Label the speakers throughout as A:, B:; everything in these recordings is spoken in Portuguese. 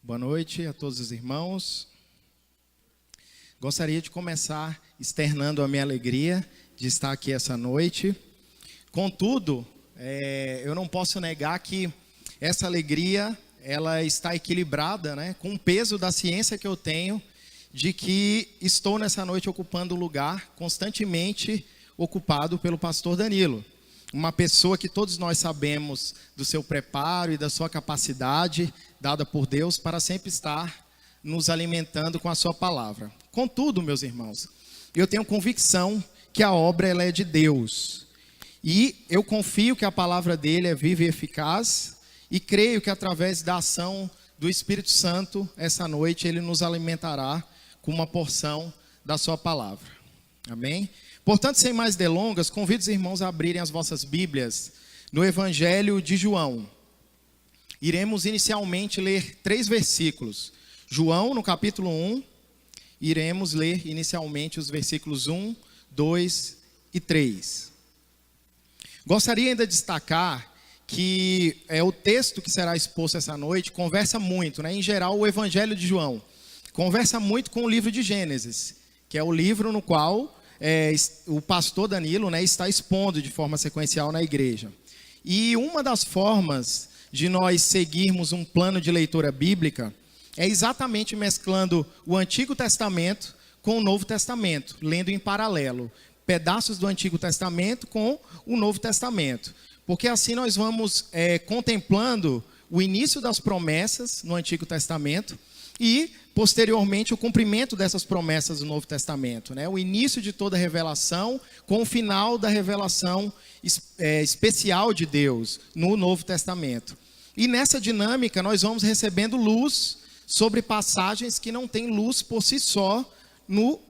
A: Boa noite a todos os irmãos. Gostaria de começar externando a minha alegria de estar aqui essa noite. Contudo, eu não posso negar que essa alegria ela está equilibrada, com o peso da ciência que eu tenho de que estou nessa noite ocupando o lugar constantemente ocupado pelo pastor Danilo. Uma pessoa que todos nós sabemos do seu preparo e da sua capacidade dada por Deus para sempre estar nos alimentando com a sua palavra. Contudo, meus irmãos, eu tenho convicção que a obra ela é de Deus. E eu confio que a palavra dele é viva e eficaz. E creio que através da ação do Espírito Santo, essa noite, ele nos alimentará com uma porção da sua palavra. Amém? Portanto, sem mais delongas, convido os irmãos a abrirem as vossas Bíblias no Evangelho de João. Iremos inicialmente ler 3 versículos. João, no capítulo 1, iremos ler inicialmente os versículos 1, 2 e 3. Gostaria ainda de destacar que o texto que será exposto essa noite conversa muito, em geral o Evangelho de João, conversa muito com o livro de Gênesis, que é o livro no qual o pastor Danilo está expondo de forma sequencial na igreja. E uma das formas de nós seguirmos um plano de leitura bíblica é exatamente mesclando o Antigo Testamento com o Novo Testamento, lendo em paralelo pedaços do Antigo Testamento com o Novo Testamento, porque assim nós vamos contemplando o início das promessas no Antigo Testamento e posteriormente o cumprimento dessas promessas do Novo Testamento, o início de toda a revelação com o final da revelação especial de Deus no Novo Testamento. E nessa dinâmica nós vamos recebendo luz sobre passagens que não têm luz por si só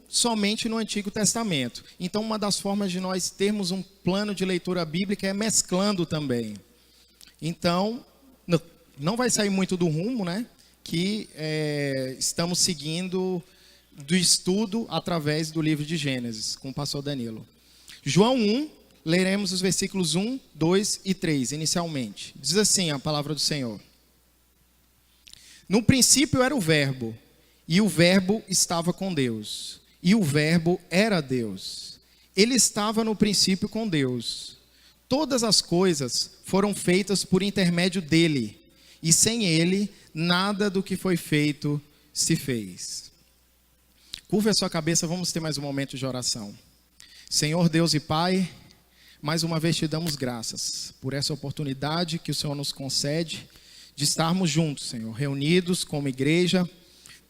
A: somente no Antigo Testamento. Então uma das formas de nós termos um plano de leitura bíblica é mesclando também. Então não vai sair muito do rumo, que estamos seguindo do estudo através do livro de Gênesis com o pastor Danilo. João 1, leremos os versículos 1, 2 e 3 inicialmente. Diz assim a palavra do Senhor: No princípio era o Verbo, e o Verbo estava com Deus, e o Verbo era Deus. Ele estava no princípio com Deus. Todas as coisas foram feitas por intermédio dele, e sem ele, nada do que foi feito se fez. Curva a sua cabeça, vamos ter mais um momento de oração. Senhor Deus e Pai, mais uma vez te damos graças por essa oportunidade que o Senhor nos concede de estarmos juntos, Senhor, reunidos como igreja,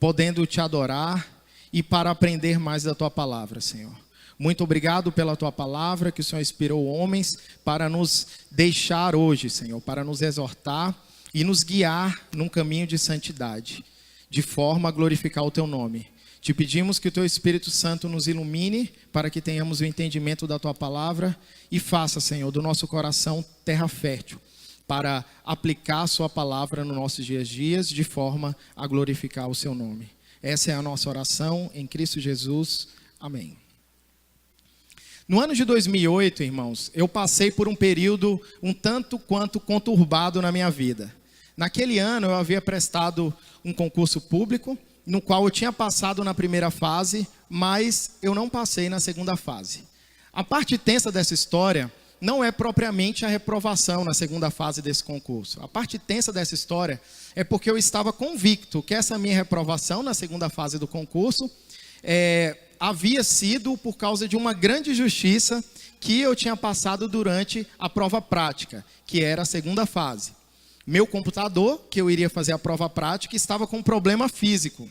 A: podendo te adorar e para aprender mais da tua palavra, Senhor. Muito obrigado pela tua palavra que o Senhor inspirou homens para nos deixar hoje, Senhor, para nos exortar e nos guiar num caminho de santidade, de forma a glorificar o teu nome. Te pedimos que o teu Espírito Santo nos ilumine para que tenhamos o entendimento da tua palavra e faça, Senhor, do nosso coração terra fértil para aplicar a sua palavra nos nossos dias de forma a glorificar o seu nome. Essa é a nossa oração em Cristo Jesus. Amém. No ano de 2008, irmãos, eu passei por um período um tanto quanto conturbado na minha vida. Naquele ano eu havia prestado um concurso público, no qual eu tinha passado na primeira fase, mas eu não passei na segunda fase. A parte tensa dessa história não é propriamente a reprovação na segunda fase desse concurso. A parte tensa dessa história é porque eu estava convicto que essa minha reprovação na segunda fase do concurso havia sido por causa de uma grande injustiça que eu tinha passado durante a prova prática, que era a segunda fase. Meu computador, que eu iria fazer a prova prática, estava com um problema físico.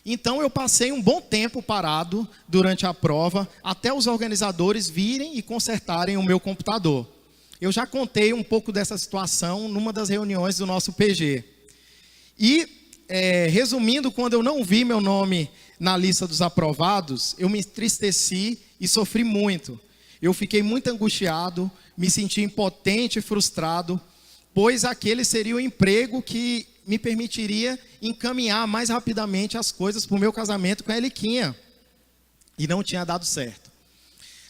A: Então eu passei um bom tempo parado durante a prova, até os organizadores virem e consertarem o meu computador. Eu já contei um pouco dessa situação numa das reuniões do nosso PG. E, resumindo, quando eu não vi meu nome na lista dos aprovados, eu me entristeci e sofri muito. Eu fiquei muito angustiado, me senti impotente e frustrado, pois aquele seria o emprego que me permitiria encaminhar mais rapidamente as coisas para o meu casamento com a Eliquinha. E não tinha dado certo.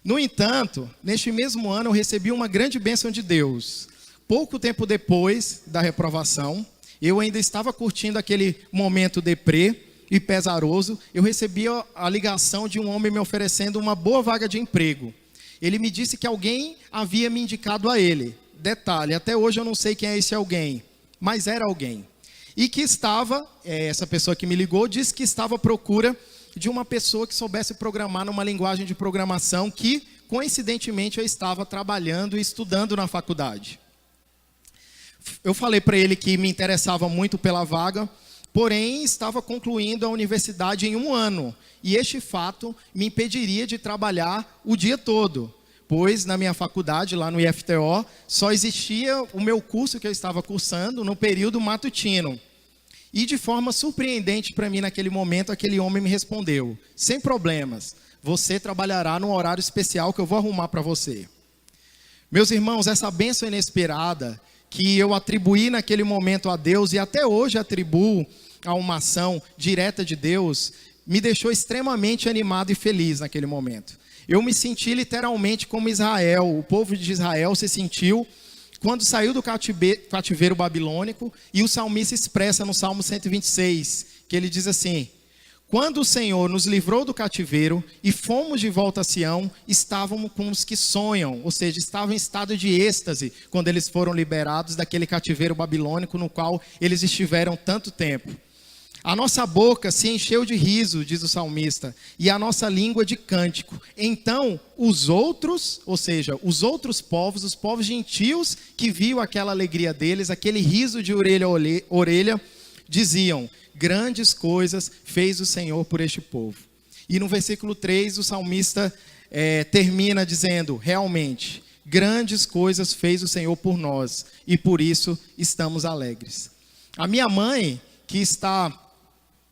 A: No entanto, neste mesmo ano eu recebi uma grande bênção de Deus. Pouco tempo depois da reprovação, Eu ainda estava curtindo aquele momento deprê e pesaroso. Eu recebi a ligação de um homem me oferecendo uma boa vaga de emprego. Ele me disse que alguém havia me indicado a ele. Detalhe, até hoje eu não sei quem é esse alguém, mas era alguém. E que estava, essa pessoa que me ligou, disse que estava à procura de uma pessoa que soubesse programar numa linguagem de programação que, coincidentemente, eu estava trabalhando e estudando na faculdade. Eu falei para ele que me interessava muito pela vaga, porém estava concluindo a universidade em 1 ano. E este fato me impediria de trabalhar o dia todo, pois na minha faculdade, lá no IFTO, só existia o meu curso que eu estava cursando no período matutino. E de forma surpreendente para mim naquele momento, aquele homem me respondeu: sem problemas, você trabalhará num horário especial que eu vou arrumar para você. Meus irmãos, essa bênção inesperada que eu atribuí naquele momento a Deus e até hoje atribuo a uma ação direta de Deus, me deixou extremamente animado e feliz naquele momento. Eu me senti literalmente como Israel, o povo de Israel se sentiu quando saiu do cativeiro babilônico, e o salmista expressa no Salmo 126, que ele diz assim: quando o Senhor nos livrou do cativeiro e fomos de volta a Sião, estávamos como os que sonham, ou seja, estavam em estado de êxtase quando eles foram liberados daquele cativeiro babilônico no qual eles estiveram tanto tempo. A nossa boca se encheu de riso, diz o salmista, e a nossa língua de cântico. Então, os outros, ou seja, os outros povos, os povos gentios que viam aquela alegria deles, aquele riso de orelha a orelha, diziam: grandes coisas fez o Senhor por este povo. E no versículo 3, o salmista termina dizendo: realmente, grandes coisas fez o Senhor por nós, e por isso estamos alegres. A minha mãe, que está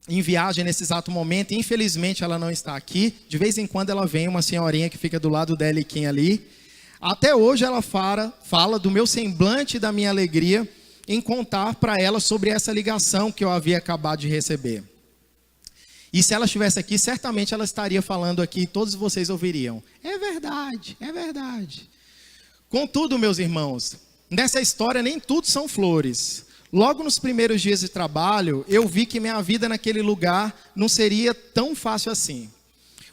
A: em viagem nesse exato momento, infelizmente ela não está aqui, de vez em quando ela vem, uma senhorinha que fica do lado dela e quem ali, até hoje ela fala do meu semblante e da minha alegria em contar para ela sobre essa ligação que eu havia acabado de receber. E se ela estivesse aqui, certamente ela estaria falando aqui e todos vocês ouviriam: é verdade, é verdade. Contudo, meus irmãos, nessa história nem tudo são flores. Logo nos primeiros dias de trabalho, eu vi que minha vida naquele lugar não seria tão fácil assim.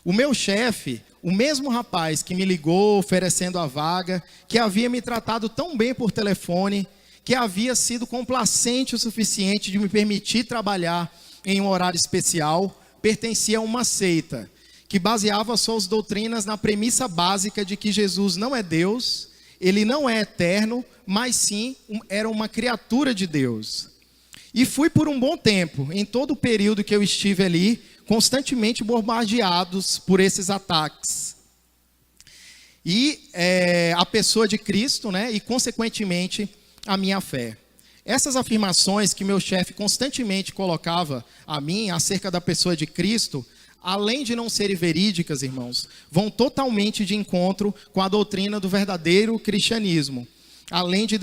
A: O meu chefe, o mesmo rapaz que me ligou oferecendo a vaga, que havia me tratado tão bem por telefone, que havia sido complacente o suficiente de me permitir trabalhar em um horário especial, pertencia a uma seita, que baseava suas doutrinas na premissa básica de que Jesus não é Deus, ele não é eterno, mas sim era uma criatura de Deus. E fui por um bom tempo, em todo o período que eu estive ali, constantemente bombardeados por esses ataques. E a pessoa de Cristo, né, e consequentemente a minha fé. Essas afirmações que meu chefe constantemente colocava a mim acerca da pessoa de Cristo, além de não serem verídicas, irmãos, vão totalmente de encontro com a doutrina do verdadeiro cristianismo. Além de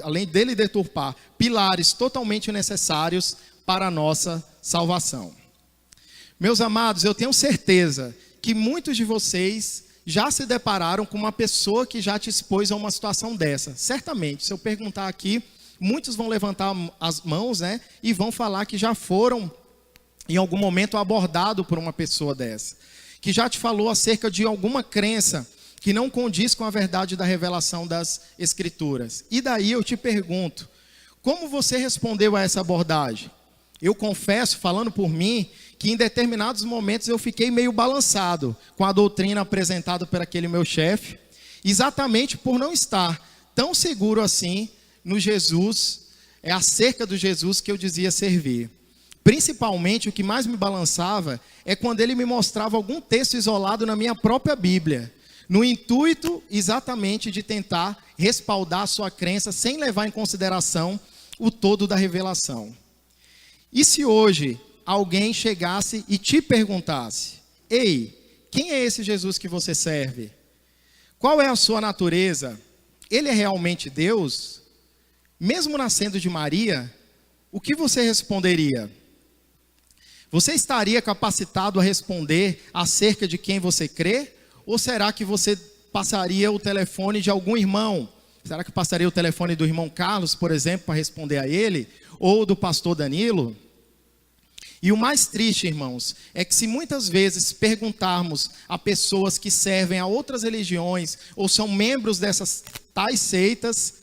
A: além dele deturpar pilares totalmente necessários para a nossa salvação. Meus amados, eu tenho certeza que muitos de vocês já se depararam com uma pessoa que já te expôs a uma situação dessa. Certamente, se eu perguntar aqui, muitos vão levantar as mãos, né, e vão falar que já foram em algum momento abordado por uma pessoa dessa, que já te falou acerca de alguma crença que não condiz com a verdade da revelação das Escrituras. E daí eu te pergunto, como você respondeu a essa abordagem? Eu confesso, falando por mim, que em determinados momentos eu fiquei meio balançado com a doutrina apresentada por aquele meu chefe, exatamente por não estar tão seguro assim no Jesus, acerca do Jesus que eu dizia servir. Principalmente, o que mais me balançava é quando ele me mostrava algum texto isolado na minha própria Bíblia, no intuito exatamente de tentar respaldar a sua crença sem levar em consideração o todo da revelação. E se hoje alguém chegasse e te perguntasse: ei, quem é esse Jesus que você serve? Qual é a sua natureza? Ele é realmente Deus? Mesmo nascendo de Maria, o que você responderia? Você estaria capacitado a responder acerca de quem você crê? Ou será que você passaria o telefone de algum irmão, Será que eu passaria o telefone do irmão Carlos, por exemplo, para responder a ele? Ou do pastor Danilo? E o mais triste, irmãos, é que se muitas vezes perguntarmos a pessoas que servem a outras religiões ou são membros dessas tais seitas,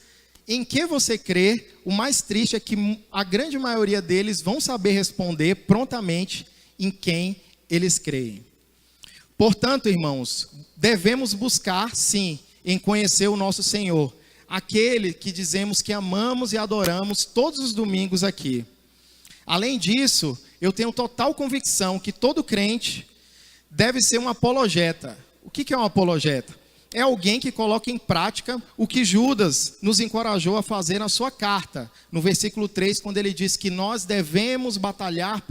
A: em que você crê, o mais triste é que a grande maioria deles vão saber responder prontamente em quem eles creem. Portanto, irmãos, devemos buscar, sim, em conhecer o nosso Senhor, aquele que dizemos que amamos e adoramos todos os domingos aqui. Além disso, eu tenho total convicção que todo crente deve ser um apologeta. O que é um apologeta? É alguém que coloca em prática o que Judas nos encorajou a fazer na sua carta, no versículo 3, quando ele diz que nós devemos batalhar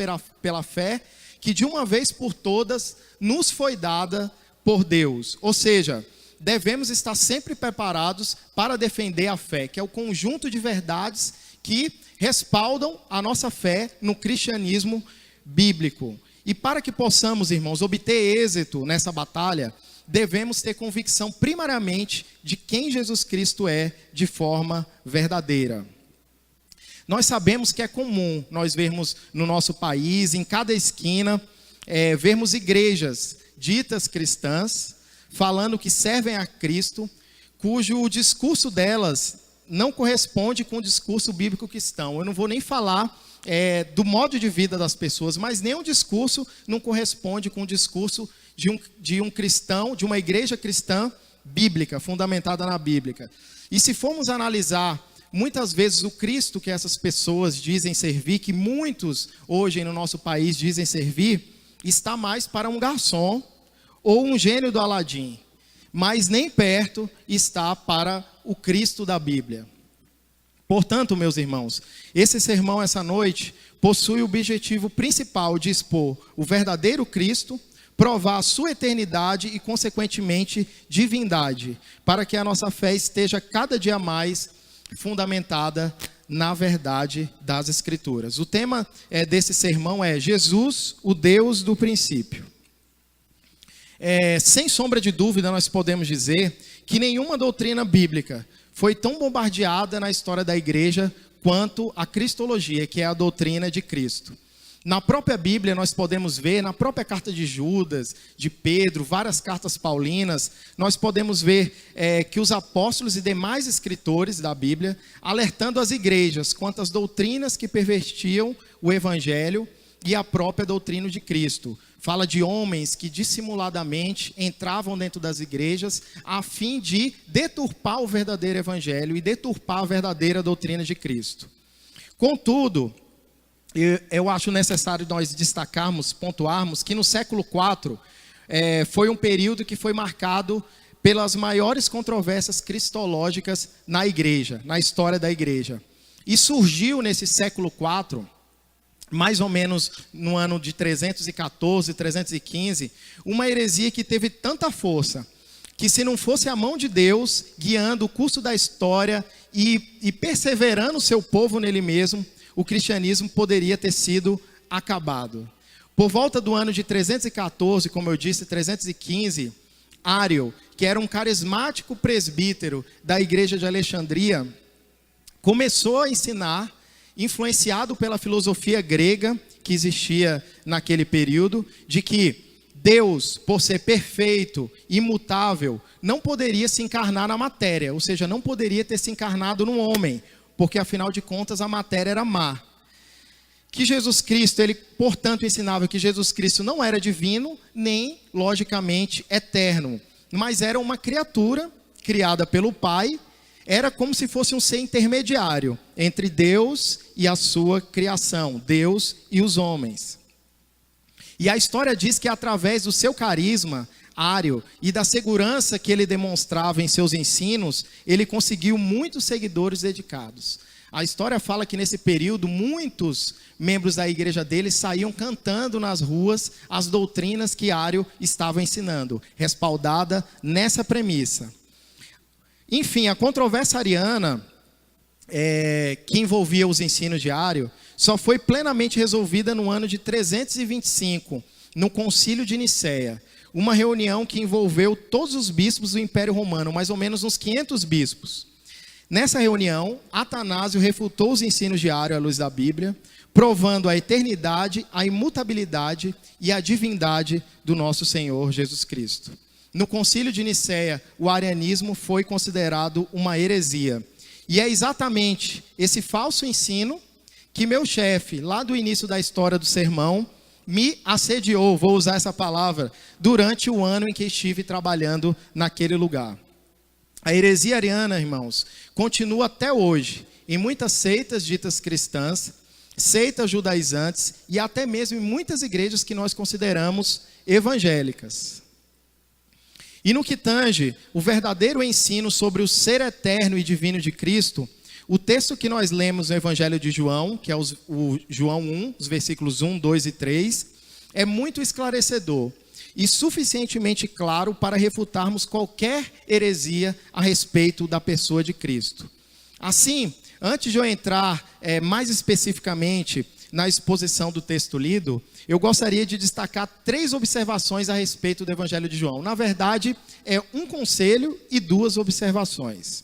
A: pela fé, que de uma vez por todas nos foi dada por Deus. Ou seja, devemos estar sempre preparados para defender a fé, que é o conjunto de verdades que respaldam a nossa fé no cristianismo bíblico. E para que possamos, irmãos, obter êxito nessa batalha, devemos ter convicção primariamente de quem Jesus Cristo é de forma verdadeira. Nós sabemos que é comum nós vermos no nosso país, em cada esquina, vermos igrejas ditas cristãs, falando que servem a Cristo, cujo discurso delas não corresponde com o discurso bíblico cristão. Eu não vou nem falar do modo de vida das pessoas, mas nenhum discurso não corresponde com o discurso de um cristão, de uma igreja cristã bíblica, fundamentada na Bíblia. E se formos analisar, muitas vezes o Cristo que essas pessoas dizem servir, que muitos hoje no nosso país dizem servir, está mais para um garçom ou um gênio do Aladim, mas nem perto está para o Cristo da Bíblia. Portanto, meus irmãos, esse sermão essa noite possui o objetivo principal de expor o verdadeiro Cristo, provar a sua eternidade e, consequentemente, divindade, para que a nossa fé esteja cada dia mais fundamentada na verdade das Escrituras. O tema desse sermão é Jesus, o Deus do princípio. Sem sombra de dúvida, nós podemos dizer que nenhuma doutrina bíblica foi tão bombardeada na história da igreja quanto a cristologia, que é a doutrina de Cristo. Na própria Bíblia nós podemos ver, na própria carta de Judas, de Pedro, várias cartas paulinas, nós podemos ver que os apóstolos e demais escritores da Bíblia, alertando as igrejas quanto às doutrinas que pervertiam o evangelho e a própria doutrina de Cristo. Fala de homens que dissimuladamente entravam dentro das igrejas a fim de deturpar o verdadeiro evangelho e deturpar a verdadeira doutrina de Cristo. Contudo, eu acho necessário nós destacarmos, pontuarmos que no século IV foi um período que foi marcado pelas maiores controvérsias cristológicas na igreja, na história da igreja. E surgiu nesse século IV, mais ou menos no ano de 314, 315, uma heresia que teve tanta força, que se não fosse a mão de Deus guiando o curso da história e perseverando o seu povo nele mesmo, o cristianismo poderia ter sido acabado. Por volta do ano de 314, como eu disse, 315, Ário, que era um carismático presbítero da igreja de Alexandria, começou a ensinar, influenciado pela filosofia grega que existia naquele período, de que Deus, por ser perfeito, imutável, não poderia se encarnar na matéria, ou seja, não poderia ter se encarnado num homem, porque afinal de contas a matéria era má. Que Jesus Cristo, ele portanto ensinava que Jesus Cristo não era divino, nem logicamente eterno, mas era uma criatura criada pelo Pai, era como se fosse um ser intermediário entre Deus e a sua criação, Deus e os homens. E a história diz que através do seu carisma, Ário, e da segurança que ele demonstrava em seus ensinos, ele conseguiu muitos seguidores dedicados. A história fala que nesse período, muitos membros da igreja dele saíam cantando nas ruas as doutrinas que Ário estava ensinando, respaldada nessa premissa. Enfim, a controvérsia ariana, que envolvia os ensinos de Ário, só foi plenamente resolvida no ano de 325, no Concílio de Nicéia. Uma reunião que envolveu todos os bispos do Império Romano, mais ou menos uns 500 bispos. Nessa reunião, Atanásio refutou os ensinos de Ario à luz da Bíblia, provando a eternidade, a imutabilidade e a divindade do nosso Senhor Jesus Cristo. No concílio de Nicéia, o arianismo foi considerado uma heresia. E é exatamente esse falso ensino que meu chefe, lá do início da história do sermão, me assediou, vou usar essa palavra, durante o ano em que estive trabalhando naquele lugar. A heresia ariana, irmãos, continua até hoje em muitas seitas ditas cristãs, seitas judaizantes e até mesmo em muitas igrejas que nós consideramos evangélicas. E no que tange o verdadeiro ensino sobre o ser eterno e divino de Cristo, o texto que nós lemos no Evangelho de João, que é o João 1, os versículos 1, 2 e 3, é muito esclarecedor e suficientemente claro para refutarmos qualquer heresia a respeito da pessoa de Cristo. Assim, antes de eu entrar mais especificamente na exposição do texto lido, eu gostaria de destacar 3 observações a respeito do Evangelho de João. Na verdade, é um conselho e 2 observações.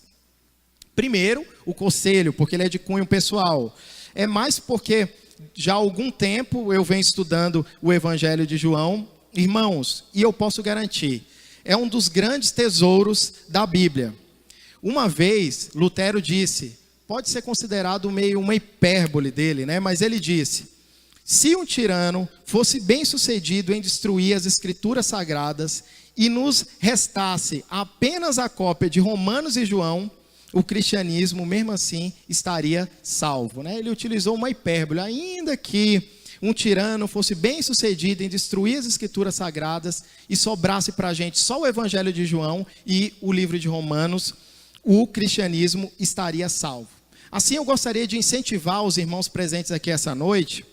A: Primeiro, o conselho, porque ele é de cunho pessoal. É mais porque já há algum tempo eu venho estudando o Evangelho de João. Irmãos, e eu posso garantir, é um dos grandes tesouros da Bíblia. Uma vez, Lutero disse, pode ser considerado meio uma hipérbole dele, né? Mas ele disse: se um tirano fosse bem sucedido em destruir as escrituras sagradas e nos restasse apenas a cópia de Romanos e João, o cristianismo mesmo assim estaria salvo, né? Ele utilizou uma hipérbole, ainda que um tirano fosse bem sucedido em destruir as escrituras sagradas e sobrasse para a gente só o Evangelho de João e o livro de Romanos, o cristianismo estaria salvo. Assim, eu gostaria de incentivar os irmãos presentes aqui essa noite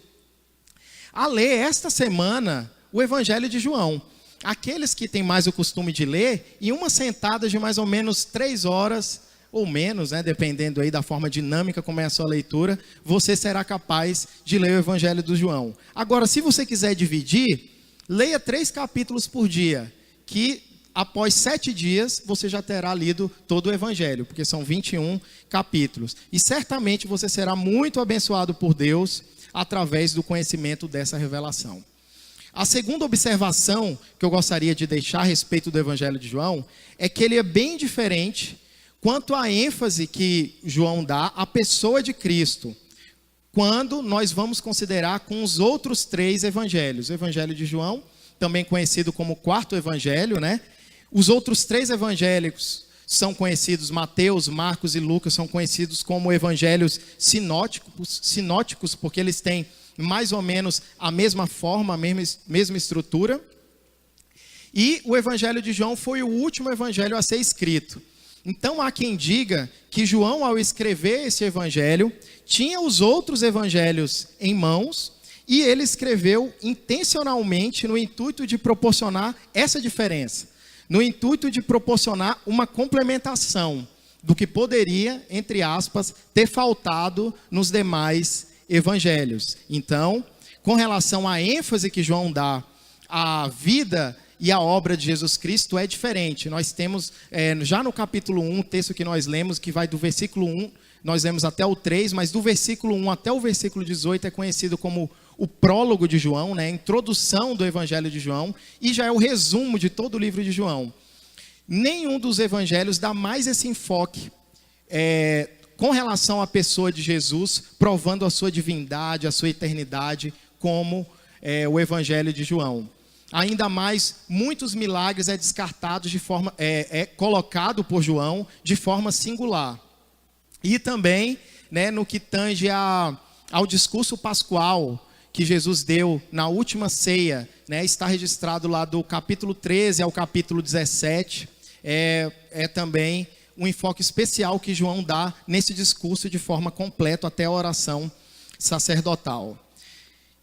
A: a ler esta semana o Evangelho de João. Aqueles que têm mais o costume de ler, em uma sentada de mais ou menos 3 horas, ou menos, né, dependendo aí da forma dinâmica como é a sua leitura, você será capaz de ler o Evangelho do João. Agora, se você quiser dividir, leia 3 capítulos por dia, que após 7 dias você já terá lido todo o Evangelho, porque são 21 capítulos. E certamente você será muito abençoado por Deus através do conhecimento dessa revelação. A segunda observação que eu gostaria de deixar a respeito do Evangelho de João é que ele é bem diferente quanto à ênfase que João dá à pessoa de Cristo, quando nós vamos considerar com os outros 3 evangelhos. O Evangelho de João, também conhecido como o 4º evangelho, né? Os outros 3 evangélicos são conhecidos, Mateus, Marcos e Lucas, são conhecidos como evangelhos sinóticos, porque eles têm mais ou menos a mesma forma, a mesma estrutura. E o Evangelho de João foi o último evangelho a ser escrito. Então há quem diga que João, ao escrever esse evangelho, tinha os outros evangelhos em mãos e ele escreveu intencionalmente no intuito de proporcionar essa diferença, no intuito de proporcionar uma complementação do que poderia, entre aspas, ter faltado nos demais evangelhos. Então, com relação à ênfase que João dá à vida e a obra de Jesus Cristo, é diferente. Nós temos, já no capítulo 1, o texto que nós lemos, que vai do versículo 1, nós lemos até o 3, mas do versículo 1 até o versículo 18 é conhecido como o prólogo de João, né? A introdução do Evangelho de João, e já é o resumo de todo o livro de João. Nenhum dos evangelhos dá mais esse enfoque com relação à pessoa de Jesus, provando a sua divindade, a sua eternidade, como o Evangelho de João. Ainda mais, muitos milagres descartados de forma, colocado por João de forma singular. E também, né, no que tange ao discurso pascual que Jesus deu na última ceia, né, está registrado lá do capítulo 13 ao capítulo 17, é também um enfoque especial que João dá nesse discurso de forma completa até a oração sacerdotal.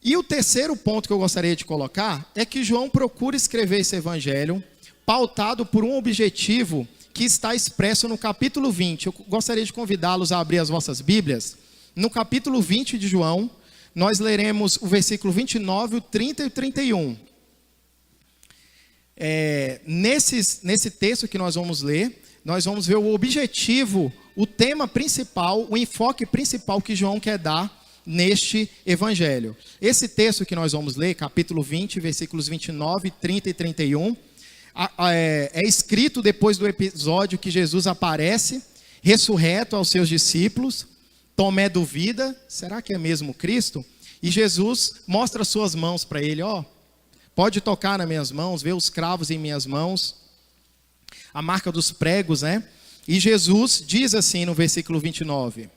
A: E o terceiro ponto que eu gostaria de colocar é que João procura escrever esse evangelho pautado por um objetivo que está expresso no capítulo 20. Eu gostaria de convidá-los a abrir as vossas Bíblias. No capítulo 20 de João, nós leremos o versículo 29, o 30 e o 31. Nesse texto que nós vamos ler, nós vamos ver o objetivo o tema principal, o enfoque principal que João quer dar neste evangelho. Esse texto que nós vamos ler, capítulo 20, versículos 29, 30 e 31, é escrito depois do episódio que Jesus aparece, ressurreto aos seus discípulos. Tomé duvida, será que é mesmo Cristo? E Jesus mostra suas mãos para ele, pode tocar nas minhas mãos, ver os cravos em minhas mãos, a marca dos pregos, né? E Jesus diz assim no versículo 29,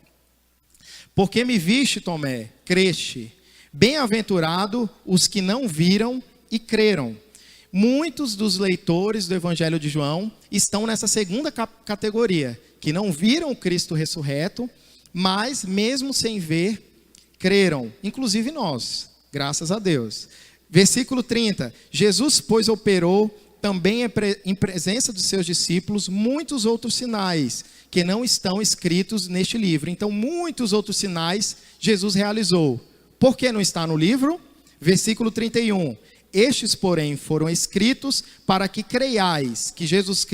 A: porque me viste, Tomé, creste, bem-aventurado os que não viram e creram. Muitos dos leitores do Evangelho de João estão nessa segunda categoria, que não viram o Cristo ressurreto, mas mesmo sem ver, creram, inclusive nós, graças a Deus. Versículo 30, Jesus, pois, operou também em presença dos seus discípulos muitos outros sinais que não estão escritos neste livro. Então, muitos outros sinais Jesus realizou. Por que não está no livro? Versículo 31, estes, porém, foram escritos para que creiais que Jesus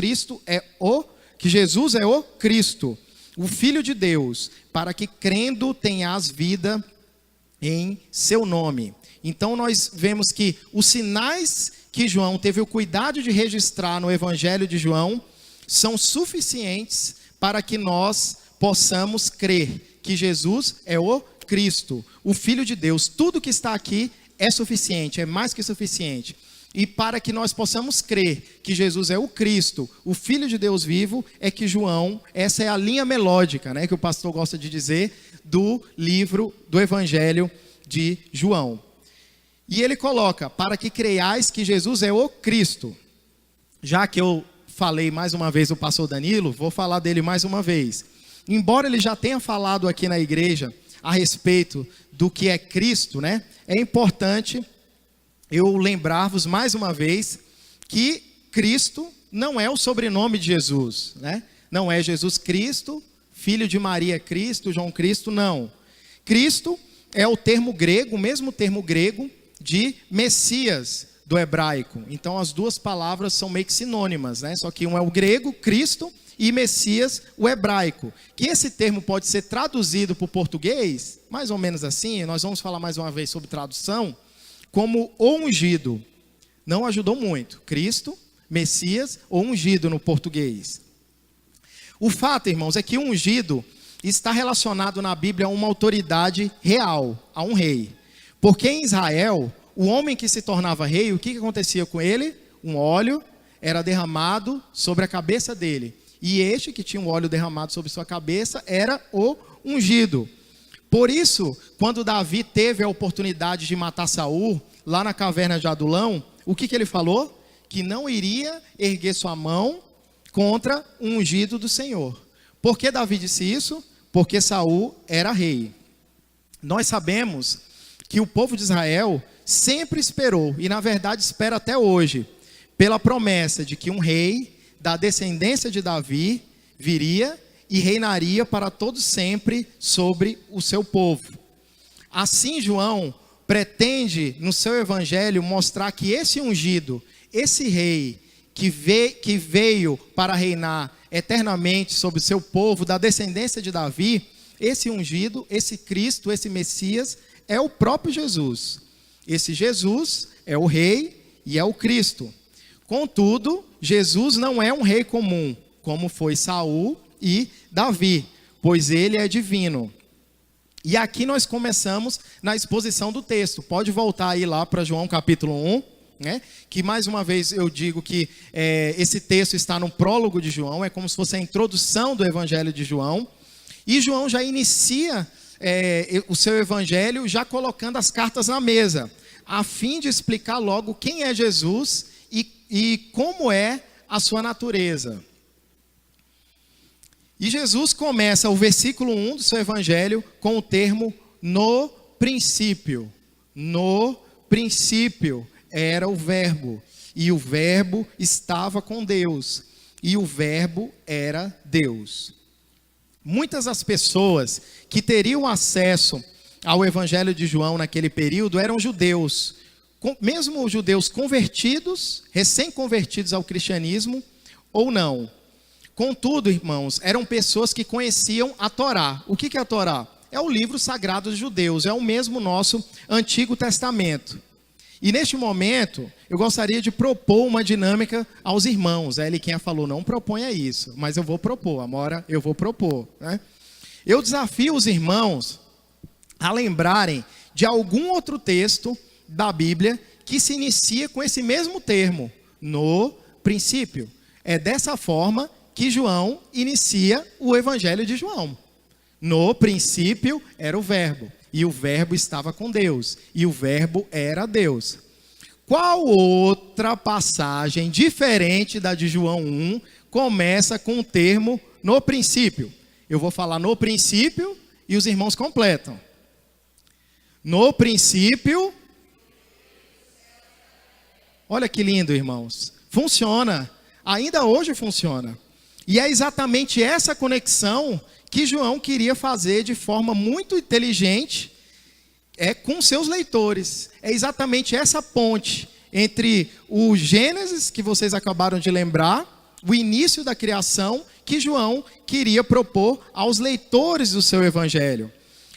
A: é o Cristo, o Filho de Deus, para que crendo tenhas vida em seu nome. Então nós vemos que os sinais que João teve o cuidado de registrar no Evangelho de João são suficientes para que nós possamos crer que Jesus é o Cristo, o Filho de Deus. Tudo que está aqui é suficiente, é mais que suficiente. E para que nós possamos crer que Jesus é o Cristo, o Filho de Deus vivo, é que João, essa é a linha melódica, né, que o pastor gosta de dizer, do livro do Evangelho de João. E ele coloca, para que creiais que Jesus é o Cristo. Já que eu falei mais uma vez o pastor Danilo, vou falar dele mais uma vez. Embora ele já tenha falado aqui na igreja a respeito do que é Cristo, né, é importante eu lembrar-vos mais uma vez que Cristo não é o sobrenome de Jesus, né? Não é Jesus Cristo, filho de Maria Cristo, João Cristo, não. Cristo é o termo grego, o mesmo termo grego de Messias do hebraico. Então as duas palavras são meio que sinônimas, né? Só que um é o grego, Cristo, e Messias, o hebraico. Que esse termo pode ser traduzido para o português, mais ou menos assim, nós vamos falar mais uma vez sobre tradução, como o ungido. Não ajudou muito. Cristo, Messias ou ungido no português. O fato, irmãos, é que o ungido está relacionado na Bíblia a uma autoridade real, a um rei. Porque em Israel, o homem que se tornava rei, o que acontecia com ele? Um óleo era derramado sobre a cabeça dele. E este que tinha um óleo derramado sobre sua cabeça era o ungido. Por isso, quando Davi teve a oportunidade de matar Saul, lá na caverna de Adulão, o que ele falou? Que não iria erguer sua mão contra o ungido do Senhor. Por que Davi disse isso? Porque Saul era rei. Nós sabemos que o povo de Israel sempre esperou, e na verdade espera até hoje, pela promessa de que um rei da descendência de Davi viria e reinaria para todos sempre sobre o seu povo. Assim João pretende no seu evangelho mostrar que esse ungido, esse rei que veio para reinar eternamente sobre o seu povo, da descendência de Davi, esse ungido, esse Cristo, esse Messias, é o próprio Jesus. Esse Jesus é o rei e é o Cristo. Contudo, Jesus não é um rei comum, como foi Saul e Davi, pois ele é divino. E aqui nós começamos na exposição do texto. Pode voltar aí lá para João capítulo 1, né? Que mais uma vez eu digo que esse texto está no prólogo de João, é como se fosse a introdução do evangelho de João. E João já inicia o seu evangelho já colocando as cartas na mesa, a fim de explicar logo quem é Jesus e como é a sua natureza. E Jesus começa o versículo 1 do seu evangelho com o termo no princípio. No princípio era o verbo, e o verbo estava com Deus, e o verbo era Deus. Muitas das pessoas que teriam acesso ao evangelho de João naquele período eram judeus, mesmo judeus convertidos, recém-convertidos ao cristianismo ou não. Contudo, irmãos, eram pessoas que conheciam a Torá. O que é a Torá? É o livro sagrado dos judeus, é o mesmo nosso Antigo Testamento. E neste momento, eu gostaria de propor uma dinâmica aos irmãos. A Eliquinha falou, não proponha isso, mas eu vou propor, Amora, eu vou propor, né? Eu desafio os irmãos a lembrarem de algum outro texto da Bíblia que se inicia com esse mesmo termo, no princípio. É dessa forma que João inicia o Evangelho de João. No princípio era o verbo, e o verbo estava com Deus, e o verbo era Deus. Qual outra passagem diferente da de João 1 começa com o termo no princípio? Eu vou falar no princípio e os irmãos completam. No princípio. Olha que lindo, irmãos. Funciona. Ainda hoje funciona. E é exatamente essa conexão que João queria fazer de forma muito inteligente com seus leitores. É exatamente essa ponte entre o Gênesis, que vocês acabaram de lembrar, o início da criação, que João queria propor aos leitores do seu evangelho.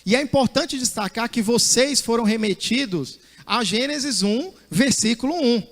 A: E é importante destacar que vocês foram remetidos a Gênesis 1, versículo 1.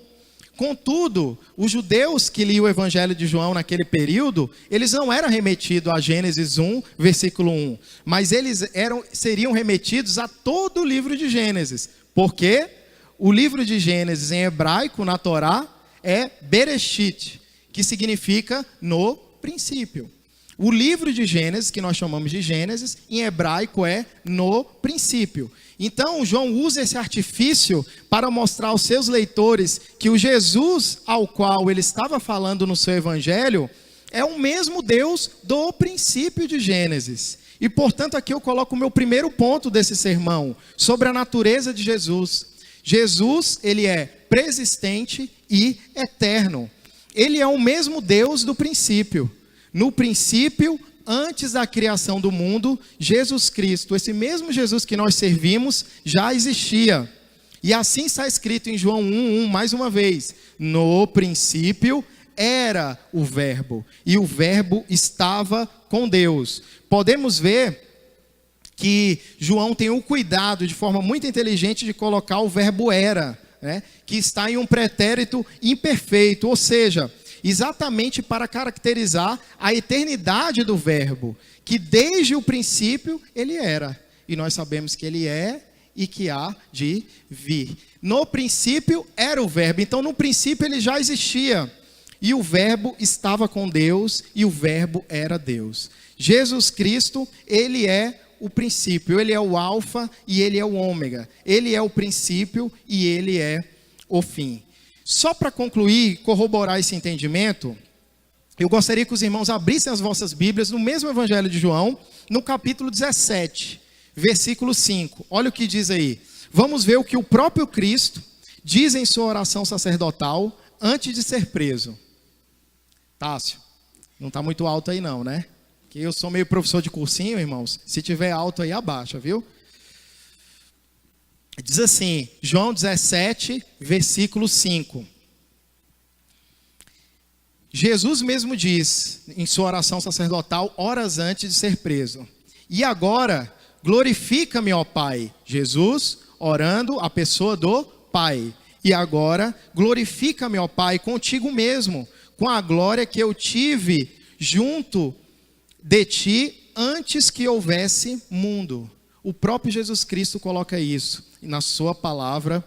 A: Contudo, os judeus que liam o Evangelho de João naquele período, eles não eram remetidos a Gênesis 1, versículo 1, mas eles seriam remetidos a todo o livro de Gênesis, porque o livro de Gênesis em hebraico, na Torá, é Bereshit, que significa no princípio. O livro de Gênesis, que nós chamamos de Gênesis, em hebraico é no princípio. Então, João usa esse artifício para mostrar aos seus leitores que o Jesus ao qual ele estava falando no seu evangelho é o mesmo Deus do princípio de Gênesis. E, portanto, aqui eu coloco o meu primeiro ponto desse sermão, sobre a natureza de Jesus. Jesus, ele é preexistente e eterno. Ele é o mesmo Deus do princípio. No princípio, antes da criação do mundo, Jesus Cristo, esse mesmo Jesus que nós servimos, já existia. E assim está escrito em João 1:1, mais uma vez. No princípio era o verbo, e o verbo estava com Deus. Podemos ver que João tem o cuidado, de forma muito inteligente, de colocar o verbo era, né, que está em um pretérito imperfeito, ou seja, exatamente para caracterizar a eternidade do verbo, que desde o princípio ele era, e nós sabemos que ele é e que há de vir. No princípio era o verbo, então no princípio ele já existia, e o verbo estava com Deus, e o verbo era Deus. Jesus Cristo, ele é o princípio, ele é o alfa e ele é o ômega, ele é o princípio e ele é o fim. Só para concluir, corroborar esse entendimento, eu gostaria que os irmãos abrissem as vossas Bíblias no mesmo Evangelho de João, no capítulo 17, versículo 5. Olha o que diz aí. Vamos ver o que o próprio Cristo diz em sua oração sacerdotal antes de ser preso. Tássio, não está muito alto aí não, né? Que eu sou meio professor de cursinho, irmãos. Se tiver alto aí, abaixa, viu? Diz assim, João 17, versículo 5. Jesus mesmo diz, em sua oração sacerdotal, horas antes de ser preso: e agora, glorifica-me, ó Pai. Jesus orando a pessoa do Pai. E agora, glorifica-me, ó Pai, contigo mesmo, com a glória que eu tive junto de ti antes que houvesse mundo. O próprio Jesus Cristo coloca isso na sua palavra,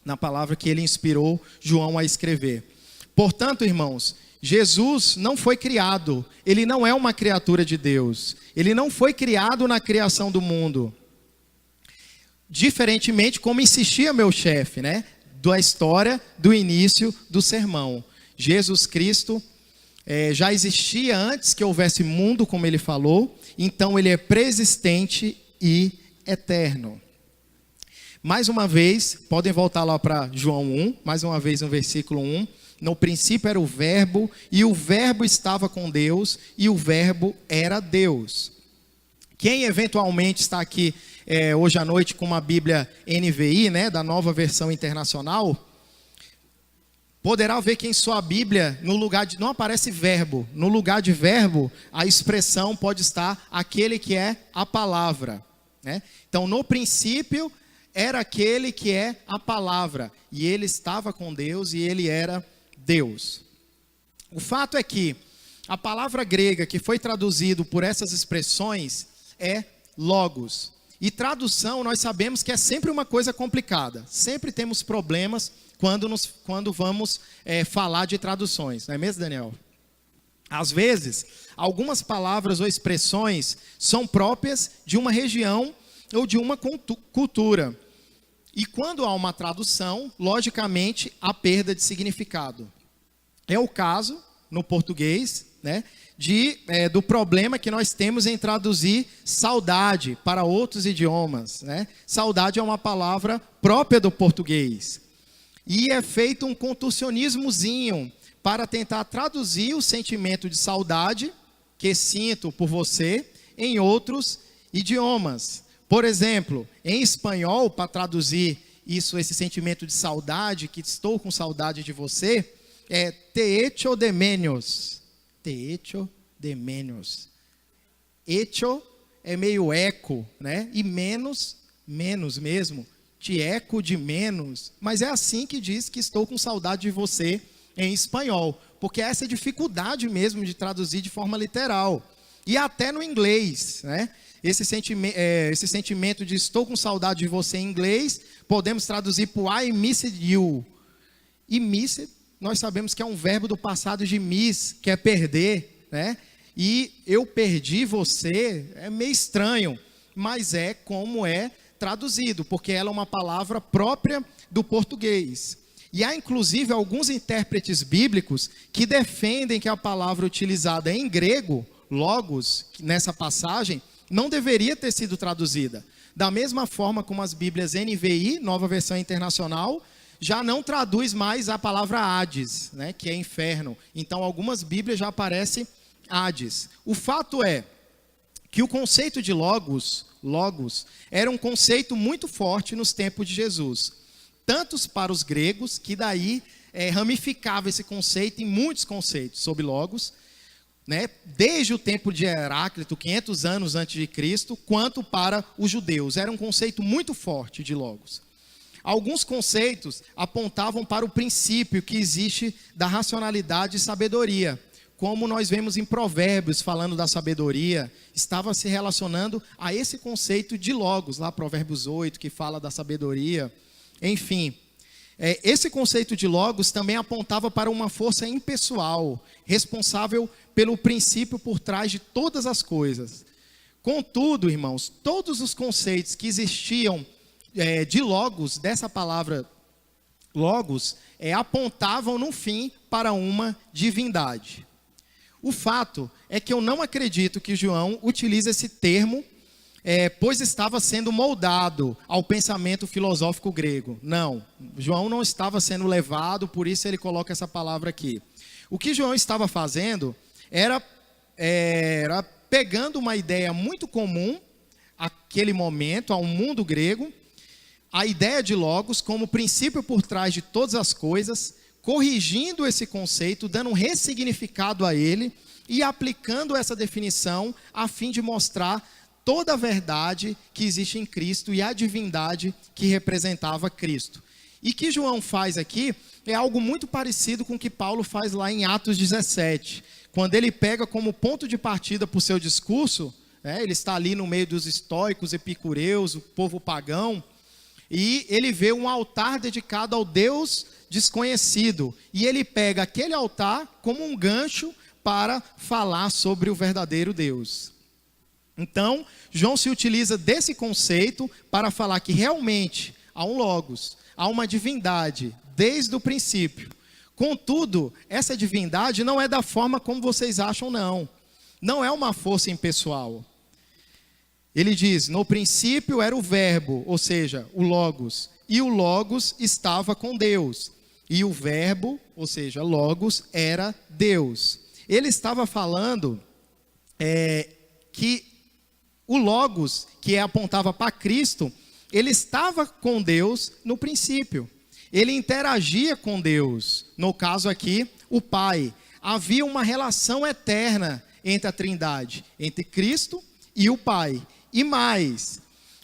A: na palavra que ele inspirou João a escrever. Portanto, irmãos, Jesus não foi criado, ele não é uma criatura de Deus, ele não foi criado na criação do mundo. Diferentemente, como insistia meu chefe, né, da história do início do sermão. Jesus Cristo já existia antes que houvesse mundo, como ele falou, então ele é preexistente e eterno. Mais uma vez, podem voltar lá para João 1, mais uma vez no versículo 1. No princípio era o verbo, e o verbo estava com Deus, e o verbo era Deus. Quem eventualmente está aqui hoje à noite com uma Bíblia NVI, né, da Nova Versão Internacional, poderá ver que em sua Bíblia, no lugar de, não aparece verbo, no lugar de verbo, a expressão pode estar aquele que é a palavra, né? Então, no princípio, era aquele que é a palavra, e ele estava com Deus e ele era Deus. O fato é que a palavra grega que foi traduzido por essas expressões é logos. E tradução, nós sabemos que é sempre uma coisa complicada. Sempre temos problemas quando vamos falar de traduções. Não é mesmo, Daniel? Às vezes, algumas palavras ou expressões são próprias de uma região ou de uma cultura. E quando há uma tradução, logicamente, há perda de significado. É o caso, no português, né, do problema que nós temos em traduzir saudade para outros idiomas, né? Saudade é uma palavra própria do português. E é feito um contorcionismozinho para tentar traduzir o sentimento de saudade que sinto por você em outros idiomas. Por exemplo, em espanhol, para traduzir esse sentimento de saudade, que estou com saudade de você, é te echo de menos. Te echo de menos. Echo é meio eco, né? E menos mesmo. Te eco de menos. Mas é assim que diz que estou com saudade de você em espanhol. Porque essa é a dificuldade mesmo de traduzir de forma literal. E até no inglês, né? Esse sentimento de estou com saudade de você em inglês, podemos traduzir por I missed you. E missed, nós sabemos que é um verbo do passado de miss, que é perder, né? E eu perdi você, é meio estranho, mas é como é traduzido, porque ela é uma palavra própria do português. E há inclusive alguns intérpretes bíblicos que defendem que a palavra utilizada em grego, logos, nessa passagem, não deveria ter sido traduzida. Da mesma forma como as Bíblias NVI, Nova Versão Internacional, já não traduz mais a palavra Hades, né, que é inferno. Então, algumas Bíblias já aparece Hades. O fato é que o conceito de logos, era um conceito muito forte nos tempos de Jesus. Tanto para os gregos, que daí ramificava esse conceito em muitos conceitos sobre logos, né, desde o tempo de Heráclito, 500 anos antes de Cristo, quanto para os judeus. Era um conceito muito forte de logos. Alguns conceitos apontavam para o princípio que existe da racionalidade e sabedoria. Como nós vemos em Provérbios, falando da sabedoria, estava se relacionando a esse conceito de logos, lá Provérbios 8, que fala da sabedoria. Enfim, esse conceito de logos também apontava para uma força impessoal, responsável pelo princípio por trás de todas as coisas. Contudo, irmãos, todos os conceitos que existiam de logos, dessa palavra logos, apontavam no fim para uma divindade. O fato é que eu não acredito que João utilize esse termo, pois estava sendo moldado ao pensamento filosófico grego. Não, João não estava sendo levado, por isso ele coloca essa palavra aqui. O que João estava fazendo era pegando uma ideia muito comum, àquele momento, ao mundo grego, a ideia de logos como princípio por trás de todas as coisas, corrigindo esse conceito, dando um ressignificado a ele e aplicando essa definição a fim de mostrar toda a verdade que existe em Cristo e a divindade que representava Cristo. E que João faz aqui é algo muito parecido com o que Paulo faz lá em Atos 17, quando ele pega como ponto de partida para o seu discurso, ele está ali no meio dos estoicos, epicureus, o povo pagão, e ele vê um altar dedicado ao Deus desconhecido, e ele pega aquele altar como um gancho para falar sobre o verdadeiro Deus. Então, João se utiliza desse conceito para falar que realmente há um logos, há uma divindade desde o princípio. Contudo, essa divindade não é da forma como vocês acham, não. Não é uma força impessoal. Ele diz, no princípio era o verbo, ou seja, o logos, e o logos estava com Deus. E o verbo, ou seja, logos, era Deus. Ele estava falando que o logos, que apontava para Cristo, ele estava com Deus no princípio. Ele interagia com Deus, no caso aqui, o Pai. Havia uma relação eterna entre a Trindade, entre Cristo e o Pai. E mais,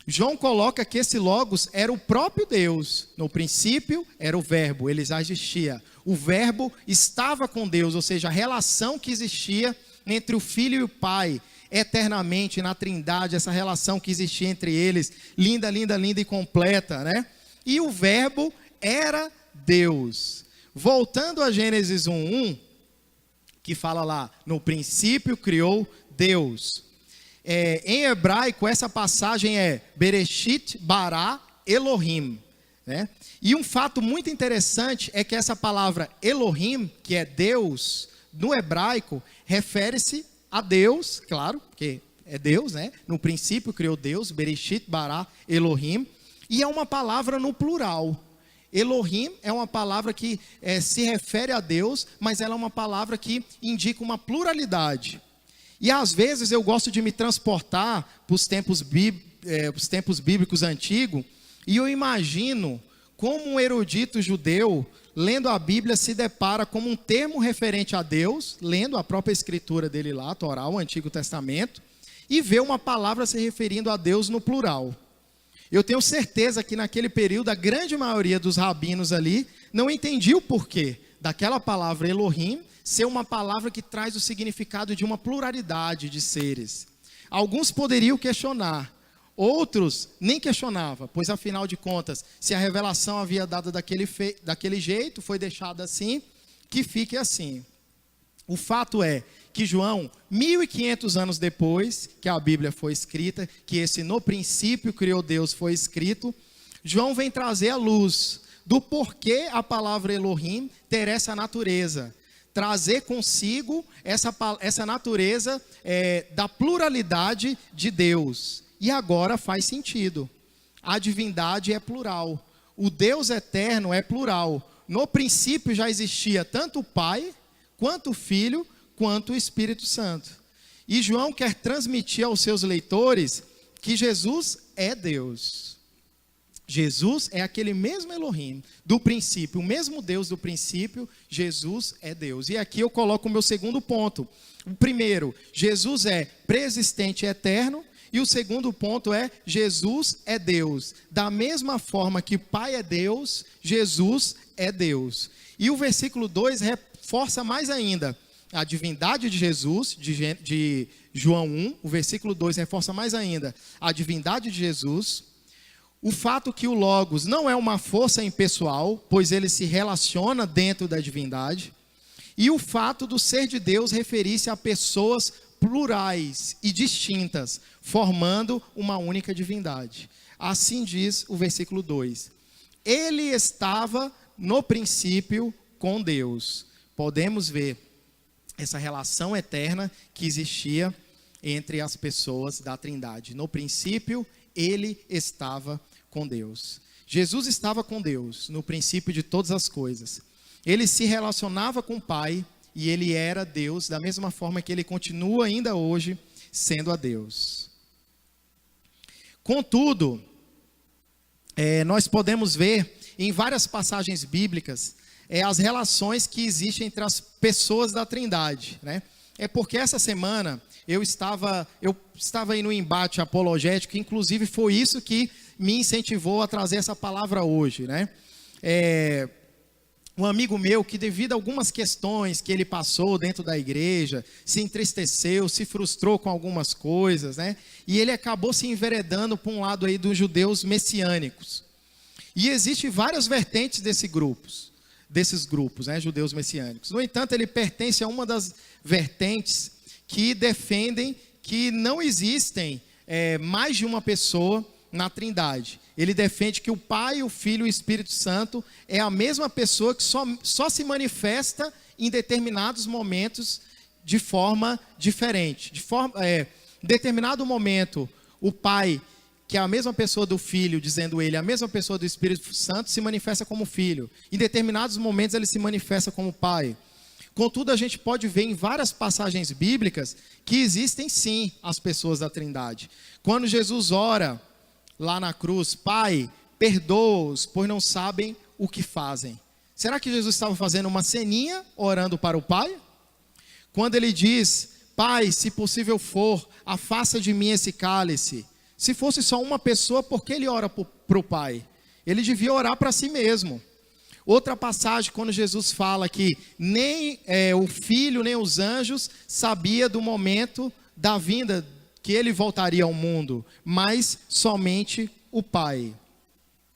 A: João coloca que esse Logos era o próprio Deus. No princípio era o Verbo, ele já existia. O Verbo estava com Deus, ou seja, a relação que existia entre o Filho e o Pai, eternamente na Trindade, essa relação que existia entre eles, linda, linda, linda e completa, né? E o Verbo era Deus. Voltando a Gênesis 1:1, que fala lá, no princípio criou Deus. Em hebraico, essa passagem é Bereshit bara Elohim, né? E um fato muito interessante é que essa palavra Elohim, que é Deus, no hebraico, refere-se a Deus, claro, porque é Deus, né? No princípio criou Deus, Bereshit bara Elohim, e é uma palavra no plural. Elohim é uma palavra que se refere a Deus, mas ela é uma palavra que indica uma pluralidade. E às vezes eu gosto de me transportar para os tempos bíblicos antigos, e eu imagino como um erudito judeu, lendo a Bíblia, se depara com um termo referente a Deus, lendo a própria escritura dele lá, a Torá, o Antigo Testamento, e vê uma palavra se referindo a Deus no plural. Eu tenho certeza que naquele período a grande maioria dos rabinos ali não entendia o porquê daquela palavra Elohim ser uma palavra que traz o significado de uma pluralidade de seres. Alguns poderiam questionar, outros nem questionavam, pois afinal de contas, se a revelação havia dado daquele jeito, foi deixada assim, que fique assim. O fato é que João, 1500 anos depois que a Bíblia foi escrita, que esse no princípio criou Deus foi escrito, João vem trazer a luz do porquê a palavra Elohim ter essa natureza, trazer consigo essa natureza da pluralidade de Deus. E agora faz sentido, a divindade é plural, o Deus eterno é plural. No princípio já existia tanto o Pai, quanto o Filho, quanto o Espírito Santo. E João quer transmitir aos seus leitores que Jesus é Deus. Jesus é aquele mesmo Elohim do princípio, o mesmo Deus do princípio, Jesus é Deus. E aqui eu coloco o meu segundo ponto. O primeiro, Jesus é pré-existente e eterno. E o segundo ponto é, Jesus é Deus. Da mesma forma que o Pai é Deus, Jesus é Deus. E o versículo 2 reforça mais ainda a divindade de Jesus, de João 1. O versículo 2 reforça mais ainda a divindade de Jesus. O fato que o Logos não é uma força impessoal, pois ele se relaciona dentro da divindade. E o fato do ser de Deus referir-se a pessoas plurais e distintas, formando uma única divindade. Assim diz o versículo 2. Ele estava no princípio com Deus. Podemos ver essa relação eterna que existia entre as pessoas da Trindade. No princípio, ele estava com Deus. Jesus estava com Deus no princípio de todas as coisas. Ele se relacionava com o Pai e ele era Deus, da mesma forma que ele continua ainda hoje sendo a Deus. Contudo, nós podemos ver em várias passagens bíblicas as relações que existem entre as pessoas da Trindade, né? É porque essa semana eu estava aí no embate apologético, inclusive foi isso que me incentivou a trazer essa palavra hoje, né? Um amigo meu que, devido a algumas questões que ele passou dentro da igreja, se entristeceu, se frustrou com algumas coisas, né? E ele acabou se enveredando para um lado aí dos judeus messiânicos. E existem várias vertentes desses grupos, né, judeus messiânicos. No entanto, ele pertence a uma das vertentes que defendem que não existem mais de uma pessoa na Trindade. Ele defende que o Pai, o Filho e o Espírito Santo é a mesma pessoa que só se manifesta em determinados momentos de forma diferente. Em determinado momento, o Pai, que é a mesma pessoa do Filho, dizendo ele, a mesma pessoa do Espírito Santo, se manifesta como Filho. Em determinados momentos, ele se manifesta como Pai. Contudo, a gente pode ver em várias passagens bíblicas que existem sim as pessoas da Trindade. Quando Jesus ora lá na cruz, Pai, perdoa-os, pois não sabem o que fazem. Será que Jesus estava fazendo uma ceninha, orando para o Pai? Quando ele diz, Pai, se possível for, afasta de mim esse cálice. Se fosse só uma pessoa, por que ele ora para o Pai? Ele devia orar para si mesmo. Outra passagem, quando Jesus fala que nem o Filho, nem os anjos sabia do momento da vinda, que ele voltaria ao mundo, mas somente o Pai.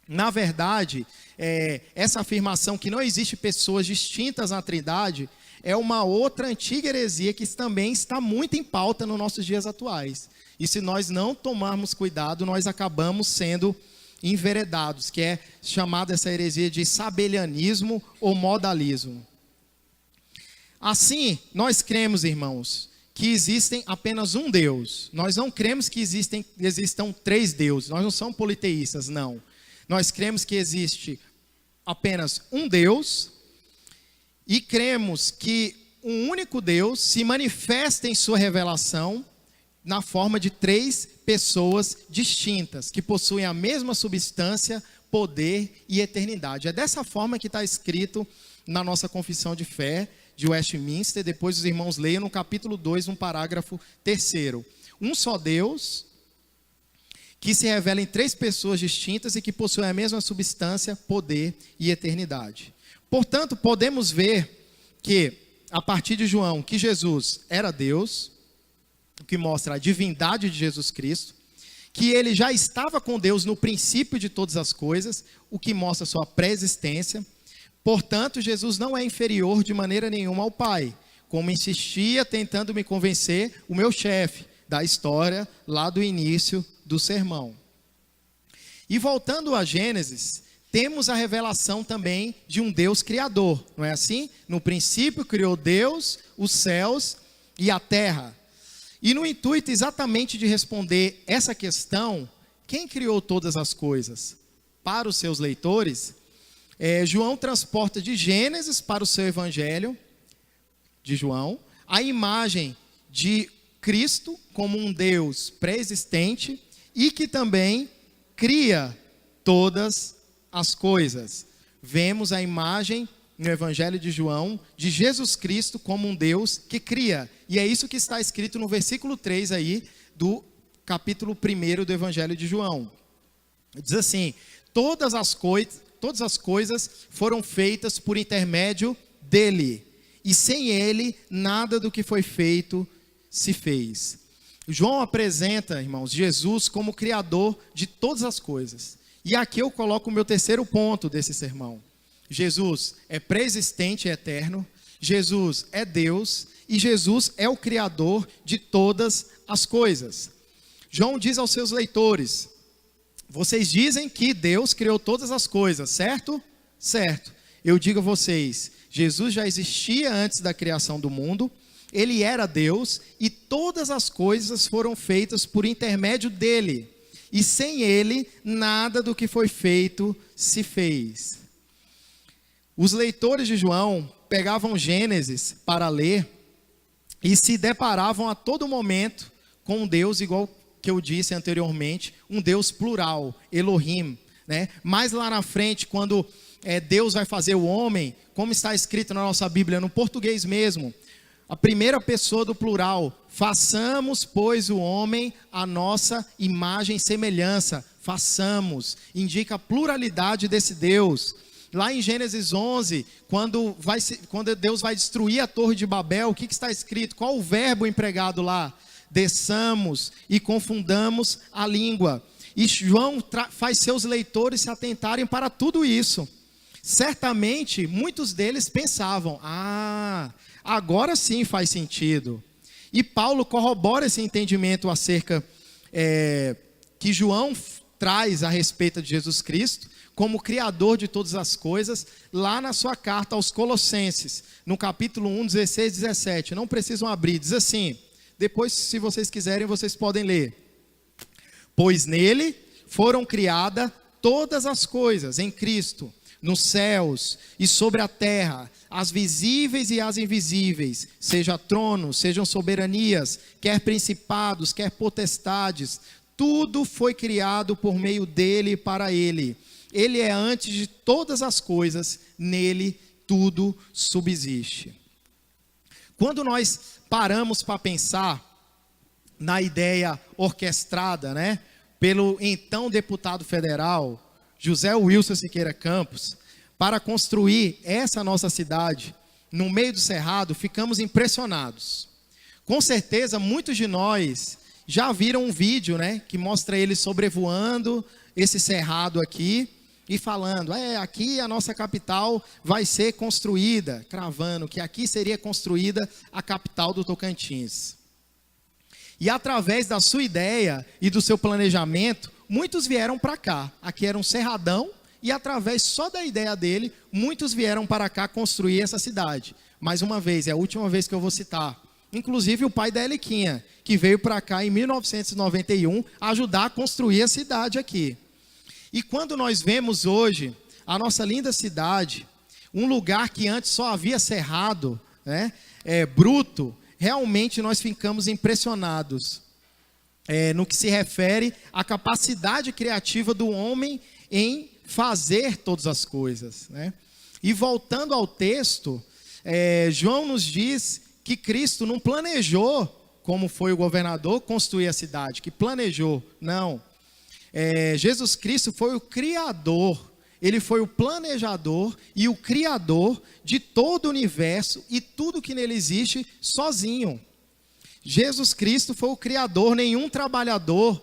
A: Na verdade, essa afirmação que não existe pessoas distintas na Trindade, é uma outra antiga heresia que também está muito em pauta nos nossos dias atuais. E se nós não tomarmos cuidado, nós acabamos sendo enveredados, que é chamada essa heresia de sabelianismo ou modalismo. Assim, nós cremos, irmãos, que existem apenas um Deus. Nós não cremos que existam três deuses. Nós não somos politeístas, não. Nós cremos que existe apenas um Deus e cremos que um único Deus se manifesta em sua revelação na forma de três pessoas distintas, que possuem a mesma substância, poder e eternidade. É dessa forma que está escrito na nossa confissão de fé de Westminster. Depois os irmãos leiam no capítulo 2, no parágrafo 3º. Um só Deus, que se revela em três pessoas distintas e que possuem a mesma substância, poder e eternidade. Portanto, podemos ver que, a partir de João, que Jesus era Deus, o que mostra a divindade de Jesus Cristo, que ele já estava com Deus no princípio de todas as coisas, o que mostra sua pré-existência. Portanto, Jesus não é inferior de maneira nenhuma ao Pai, como insistia tentando me convencer o meu chefe da história lá do início do sermão. E voltando a Gênesis, temos a revelação também de um Deus criador, não é assim? No princípio criou Deus os céus e a terra. E no intuito exatamente de responder essa questão, quem criou todas as coisas? Para os seus leitores, João transporta de Gênesis para o seu evangelho, de João, a imagem de Cristo como um Deus pré-existente e que também cria todas as coisas. Vemos a imagem no Evangelho de João de Jesus Cristo como um Deus que cria. E é isso que está escrito no versículo 3 aí do capítulo 1 do Evangelho de João. Diz assim: todas as coisas foram feitas por intermédio dele, e sem ele nada do que foi feito se fez. João apresenta, irmãos, Jesus como criador de todas as coisas. E aqui eu coloco o meu terceiro ponto desse sermão. Jesus é pré-existente e eterno, Jesus é Deus e Jesus é o criador de todas as coisas. João diz aos seus leitores: vocês dizem que Deus criou todas as coisas, certo? Certo. Eu digo a vocês, Jesus já existia antes da criação do mundo, ele era Deus e todas as coisas foram feitas por intermédio dele. E sem ele, nada do que foi feito se fez. Os leitores de João pegavam Gênesis para ler e se deparavam a todo momento com um Deus, igual que eu disse anteriormente, um Deus plural, Elohim, né? Mas lá na frente, quando Deus vai fazer o homem, como está escrito na nossa Bíblia, no português mesmo, a primeira pessoa do plural: façamos, pois, o homem a nossa imagem e semelhança. Façamos, indica a pluralidade desse Deus. Lá em Gênesis 11, quando Deus vai destruir a torre de Babel, o que está escrito? Qual o verbo empregado lá? Desçamos e confundamos a língua. E João faz seus leitores se atentarem para tudo isso. Certamente, muitos deles pensavam: agora sim faz sentido. E Paulo corrobora esse entendimento acerca que João traz a respeito de Jesus Cristo como criador de todas as coisas, lá na sua carta aos Colossenses, no capítulo 1, 16 e 17. Não precisam abrir, diz assim, depois se vocês quiserem vocês podem ler. Pois nele foram criadas todas as coisas, em Cristo, nos céus e sobre a terra, as visíveis e as invisíveis, seja tronos, sejam soberanias, quer principados, quer potestades, tudo foi criado por meio dele e para ele. Ele é antes de todas as coisas, nele tudo subsiste. Quando nós paramos para pensar na ideia orquestrada, né, pelo então deputado federal, José Wilson Siqueira Campos, para construir essa nossa cidade, no meio do cerrado, ficamos impressionados. Com certeza, muitos de nós já viram um vídeo, né, que mostra ele sobrevoando esse cerrado aqui e falando, aqui a nossa capital vai ser construída, cravando que aqui seria construída a capital do Tocantins. E através da sua ideia e do seu planejamento, muitos vieram para cá. Aqui era um cerradão e através só da ideia dele, muitos vieram para cá construir essa cidade. Mais uma vez, é a última vez que eu vou citar. Inclusive o pai da Eliquinha, que veio para cá em 1991 ajudar a construir a cidade aqui. E quando nós vemos hoje a nossa linda cidade, um lugar que antes só havia cerrado, né, bruto, realmente nós ficamos impressionados no que se refere à capacidade criativa do homem em fazer todas as coisas, né? E voltando ao texto, João nos diz que Cristo não planejou, como foi o governador, construir a cidade, que planejou, não. Jesus Cristo foi o Criador, Ele foi o planejador e o Criador de todo o universo e tudo que nele existe sozinho. Jesus Cristo foi o Criador, nenhum trabalhador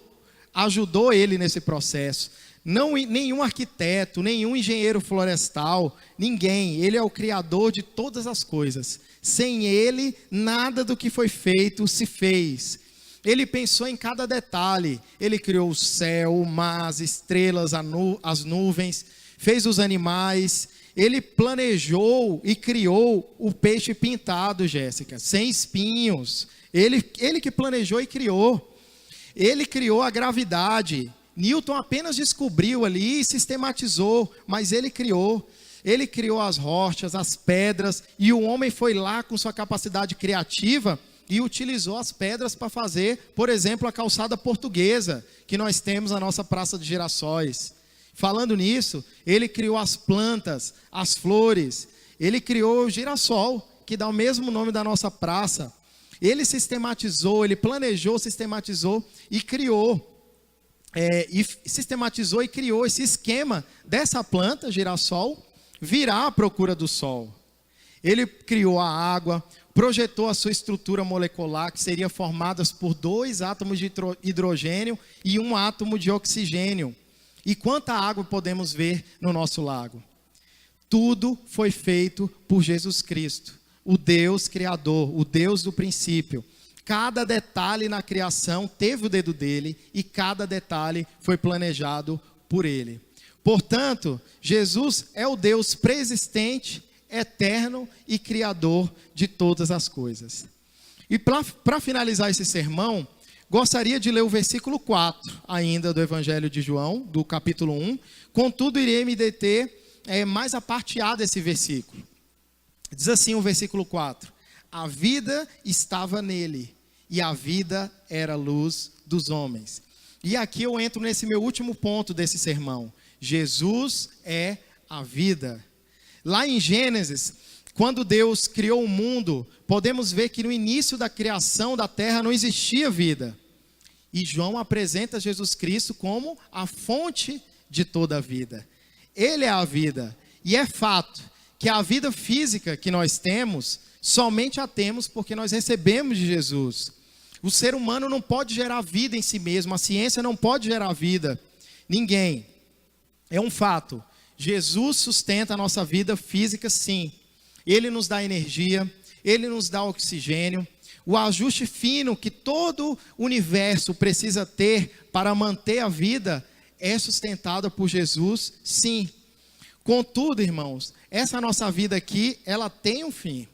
A: ajudou Ele nesse processo. Não, nenhum arquiteto, nenhum engenheiro florestal, ninguém. Ele é o Criador de todas as coisas. Sem Ele, nada do que foi feito se fez. Ele pensou em cada detalhe. Ele criou o céu, o mar, as estrelas, as nuvens, fez os animais. Ele planejou e criou o peixe pintado, Jéssica, sem espinhos. Ele que planejou e criou. Ele criou a gravidade. Newton apenas descobriu ali e sistematizou, mas ele criou. Ele criou as rochas, as pedras, e o homem foi lá com sua capacidade criativa e utilizou as pedras para fazer, por exemplo, a calçada portuguesa, que nós temos na nossa Praça de Girassóis. Falando nisso, ele criou as plantas, as flores, ele criou o girassol, que dá o mesmo nome da nossa praça. Ele sistematizou, ele planejou, sistematizou e criou. Sistematizou e criou esse esquema dessa planta, girassol, virar à procura do sol. Ele criou a água, projetou a sua estrutura molecular, que seria formada por 2 átomos de hidrogênio e 1 átomo de oxigênio. E quanta água podemos ver no nosso lago? Tudo foi feito por Jesus Cristo, o Deus Criador, o Deus do princípio. Cada detalhe na criação teve o dedo dele e cada detalhe foi planejado por ele. Portanto, Jesus é o Deus preexistente, eterno e criador de todas as coisas. E para finalizar esse sermão, gostaria de ler o versículo 4 ainda do Evangelho de João, do capítulo 1. Contudo, irei me deter mais a parte A desse versículo. Diz assim o versículo 4: a vida estava nele, e a vida era a luz dos homens. E aqui eu entro nesse meu último ponto desse sermão. Jesus é a vida. Lá em Gênesis, quando Deus criou o mundo, podemos ver que no início da criação da terra não existia vida. E João apresenta Jesus Cristo como a fonte de toda a vida. Ele é a vida. E é fato que a vida física que nós temos, somente a temos porque nós recebemos de Jesus. O ser humano não pode gerar vida em si mesmo, a ciência não pode gerar vida. Ninguém. É um fato. Jesus sustenta a nossa vida física, sim. Ele nos dá energia, Ele nos dá oxigênio. O ajuste fino que todo o universo precisa ter para manter a vida é sustentado por Jesus, sim. Contudo, irmãos, essa nossa vida aqui, ela tem um fim.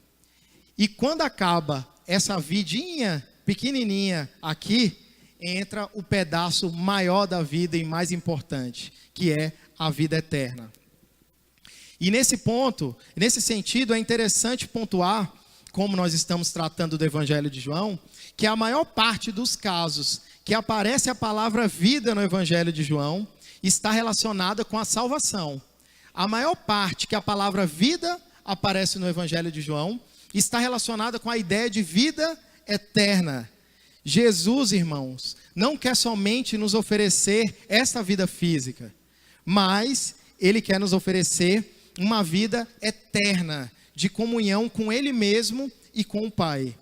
A: E quando acaba essa vidinha pequenininha aqui, entra o pedaço maior da vida e mais importante, que é a vida eterna. E nesse ponto, nesse sentido, é interessante pontuar, como nós estamos tratando do Evangelho de João, que a maior parte dos casos que aparece a palavra vida no Evangelho de João, está relacionada com a salvação. A maior parte que a palavra vida aparece no Evangelho de João está relacionada com a ideia de vida eterna. Jesus, irmãos, não quer somente nos oferecer esta vida física, mas Ele quer nos oferecer uma vida eterna, de comunhão com Ele mesmo e com o Pai.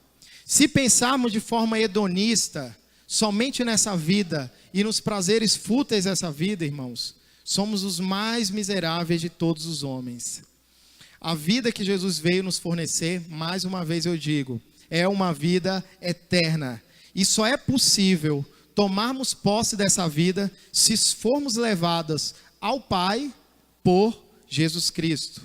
A: Se pensarmos de forma hedonista, somente nessa vida e nos prazeres fúteis dessa vida, irmãos, somos os mais miseráveis de todos os homens. A vida que Jesus veio nos fornecer, mais uma vez eu digo, é uma vida eterna. E só é possível tomarmos posse dessa vida se formos levados ao Pai por Jesus Cristo.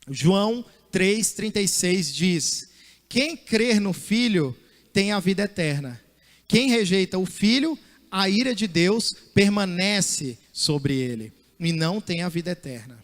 A: João 3,36 diz: quem crer no Filho tem a vida eterna. Quem rejeita o Filho, a ira de Deus permanece sobre ele e não tem a vida eterna.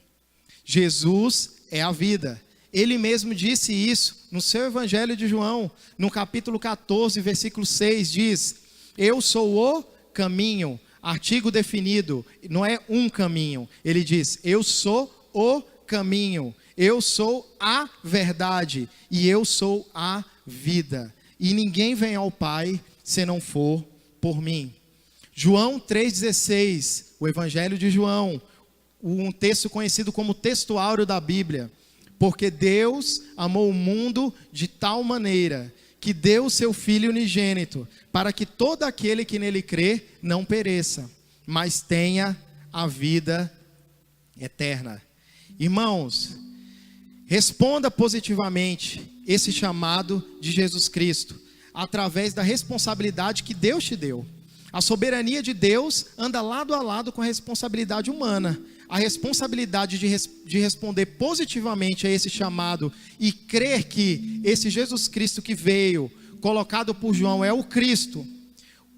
A: Jesus é a vida. Ele mesmo disse isso no seu Evangelho de João, no capítulo 14, versículo 6, diz: eu sou o caminho, artigo definido, não é um caminho. Ele diz: eu sou o caminho, eu sou a verdade e eu sou a vida. E ninguém vem ao Pai se não for por mim. João 3,16, o Evangelho de João, um texto conhecido como texto áureo da Bíblia. Porque Deus amou o mundo de tal maneira que deu o seu Filho unigênito, para que todo aquele que nele crê não pereça, mas tenha a vida eterna. Irmãos, responda positivamente esse chamado de Jesus Cristo, através da responsabilidade que Deus te deu. A soberania de Deus anda lado a lado com a responsabilidade humana. A responsabilidade de responder positivamente a esse chamado e crer que esse Jesus Cristo que veio, colocado por João, é o Cristo,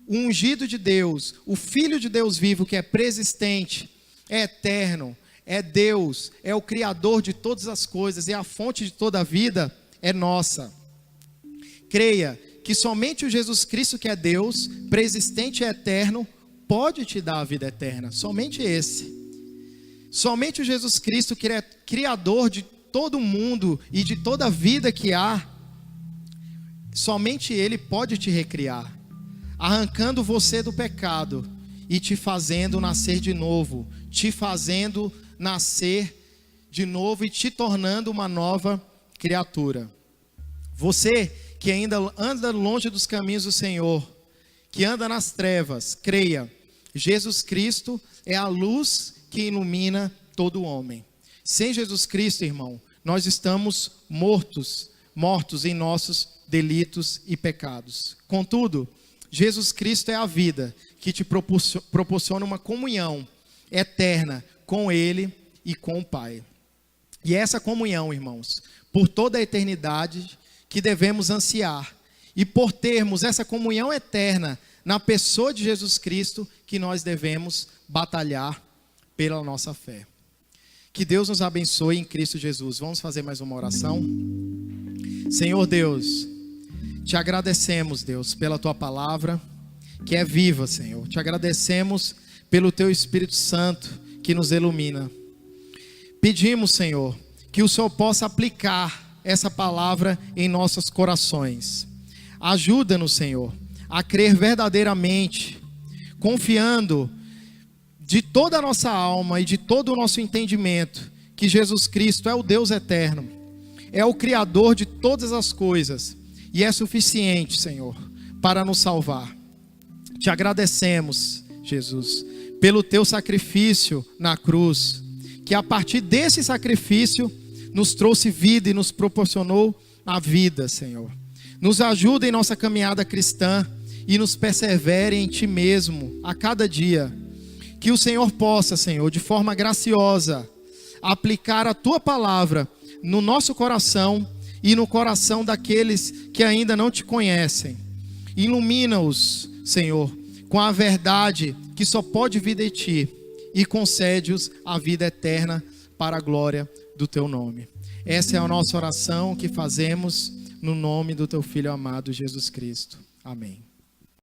A: o ungido de Deus, o Filho de Deus vivo, que é preexistente, é eterno, é Deus, é o Criador de todas as coisas, é a fonte de toda a vida, é nossa. Creia que somente o Jesus Cristo que é Deus, preexistente e eterno, pode te dar a vida eterna, somente esse. Somente o Jesus Cristo, que é Criador de todo o mundo e de toda a vida que há, somente Ele pode te recriar, arrancando você do pecado e te fazendo nascer de novo, te fazendo nascer de novo e te tornando uma nova criatura. Você que ainda anda longe dos caminhos do Senhor, que anda nas trevas, creia, Jesus Cristo é a luz que ilumina todo homem. Sem Jesus Cristo, irmão, nós estamos mortos em nossos delitos e pecados. Contudo, Jesus Cristo é a vida que te proporciona uma comunhão eterna com Ele e com o Pai. E essa comunhão, irmãos, por toda a eternidade que devemos ansiar, e por termos essa comunhão eterna na pessoa de Jesus Cristo, que nós devemos batalhar pela nossa fé. Que Deus nos abençoe em Cristo Jesus. Vamos fazer mais uma oração? Senhor Deus, te agradecemos, Deus, pela tua palavra, que é viva, Senhor. Te agradecemos pelo teu Espírito Santo, que nos ilumina. Pedimos, Senhor, que o Senhor possa aplicar essa palavra em nossos corações. Ajuda-nos, Senhor, a crer verdadeiramente, confiando de toda a nossa alma e de todo o nosso entendimento, que Jesus Cristo é o Deus eterno, é o Criador de todas as coisas, e é suficiente, Senhor, para nos salvar. Te agradecemos, Jesus, pelo teu sacrifício na cruz, que a partir desse sacrifício nos trouxe vida e nos proporcionou a vida, Senhor. Nos ajuda em nossa caminhada cristã e nos persevere em Ti mesmo a cada dia. Que o Senhor possa, Senhor, de forma graciosa, aplicar a Tua palavra no nosso coração e no coração daqueles que ainda não Te conhecem. Ilumina-os, Senhor, com a verdade que só pode vir de Ti e concede-os a vida eterna para a glória do Teu nome. Essa é a nossa oração que fazemos no nome do Teu Filho amado Jesus Cristo. Amém.